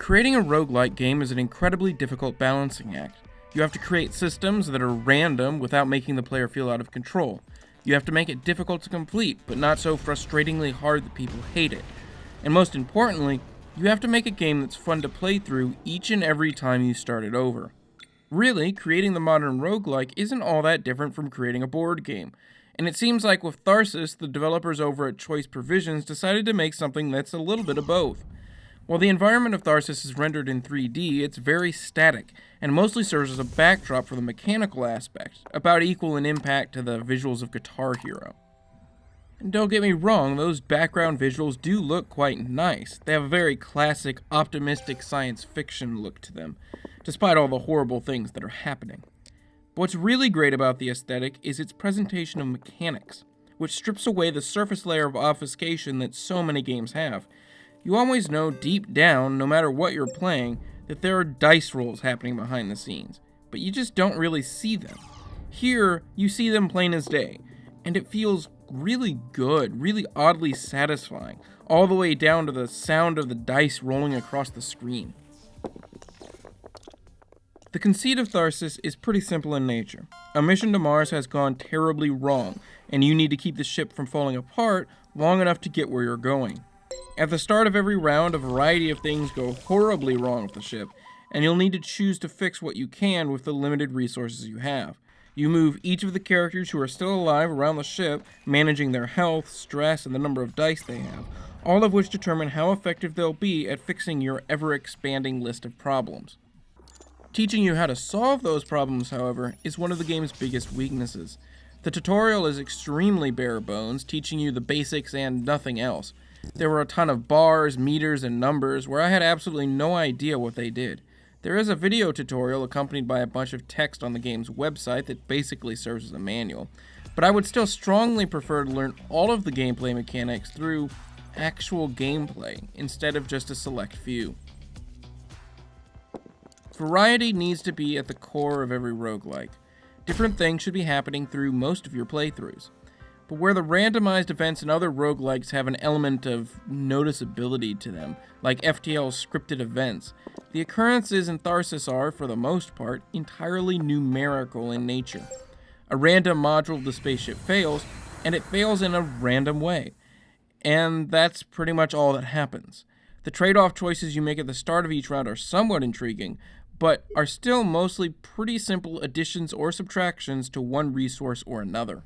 Creating a roguelike game is an incredibly difficult balancing act. You have to create systems that are random without making the player feel out of control. You have to make it difficult to complete, but not so frustratingly hard that people hate it. And most importantly, you have to make a game that's fun to play through each and every time you start it over. Really, creating the modern roguelike isn't all that different from creating a board game. And it seems like with Tharsis, the developers over at Choice Provisions decided to make something that's a little bit of both. While the environment of Tharsis is rendered in 3D, it's very static, and mostly serves as a backdrop for the mechanical aspect, about equal in impact to the visuals of Guitar Hero. And don't get me wrong, those background visuals do look quite nice. They have a very classic, optimistic science fiction look to them, despite all the horrible things that are happening. But what's really great about the aesthetic is its presentation of mechanics, which strips away the surface layer of obfuscation that so many games have. You always know deep down, no matter what you're playing, that there are dice rolls happening behind the scenes, but you just don't really see them. Here, you see them plain as day, and it feels really good, really oddly satisfying, all the way down to the sound of the dice rolling across the screen. The conceit of Tharsis is pretty simple in nature. A mission to Mars has gone terribly wrong, and you need to keep the ship from falling apart long enough to get where you're going. At the start of every round, a variety of things go horribly wrong with the ship, and you'll need to choose to fix what you can with the limited resources you have. You move each of the characters who are still alive around the ship, managing their health, stress, and the number of dice they have, all of which determine how effective they'll be at fixing your ever-expanding list of problems. Teaching you how to solve those problems, however, is one of the game's biggest weaknesses. The tutorial is extremely bare bones, teaching you the basics and nothing else. There were a ton of bars, meters, and numbers where I had absolutely no idea what they did. There is a video tutorial accompanied by a bunch of text on the game's website that basically serves as a manual, but I would still strongly prefer to learn all of the gameplay mechanics through actual gameplay instead of just a select few. Variety needs to be at the core of every roguelike. Different things should be happening through most of your playthroughs. But where the randomized events in other roguelikes have an element of noticeability to them, like FTL's scripted events, the occurrences in Tharsis are, for the most part, entirely numerical in nature. A random module of the spaceship fails, and it fails in a random way. And that's pretty much all that happens. The trade-off choices you make at the start of each round are somewhat intriguing, but are still mostly pretty simple additions or subtractions to one resource or another.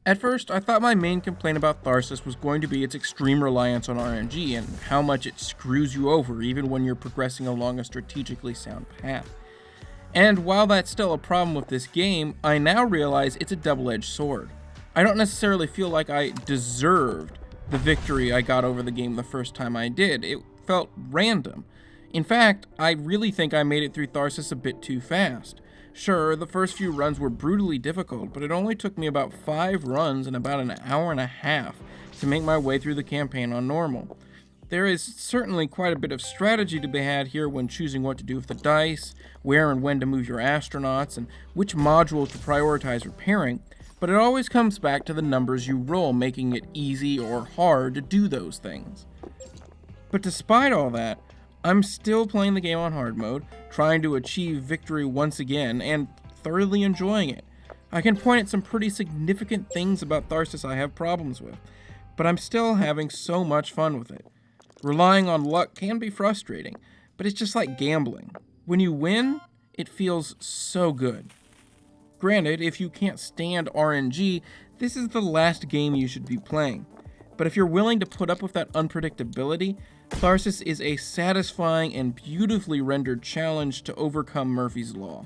At first, I thought my main complaint about Tharsis was going to be its extreme reliance on RNG and how much it screws you over even when you're progressing along a strategically sound path. And while that's still a problem with this game, I now realize it's a double-edged sword. I don't necessarily feel like I deserved the victory I got over the game the first time I did. It felt random. In fact, I really think I made it through Tharsis a bit too fast. Sure, the first few runs were brutally difficult, but it only took me about 5 runs and about an hour and a half to make my way through the campaign on normal. There is certainly quite a bit of strategy to be had here when choosing what to do with the dice, where and when to move your astronauts, and which modules to prioritize repairing, but it always comes back to the numbers you roll, making it easy or hard to do those things. But despite all that, I'm still playing the game on hard mode, trying to achieve victory once again, and thoroughly enjoying it. I can point at some pretty significant things about Tharsis I have problems with, but I'm still having so much fun with it. Relying on luck can be frustrating, but it's just like gambling. When you win, it feels so good. Granted, if you can't stand RNG, this is the last game you should be playing. But if you're willing to put up with that unpredictability, Tharsis is a satisfying and beautifully rendered challenge to overcome Murphy's Law.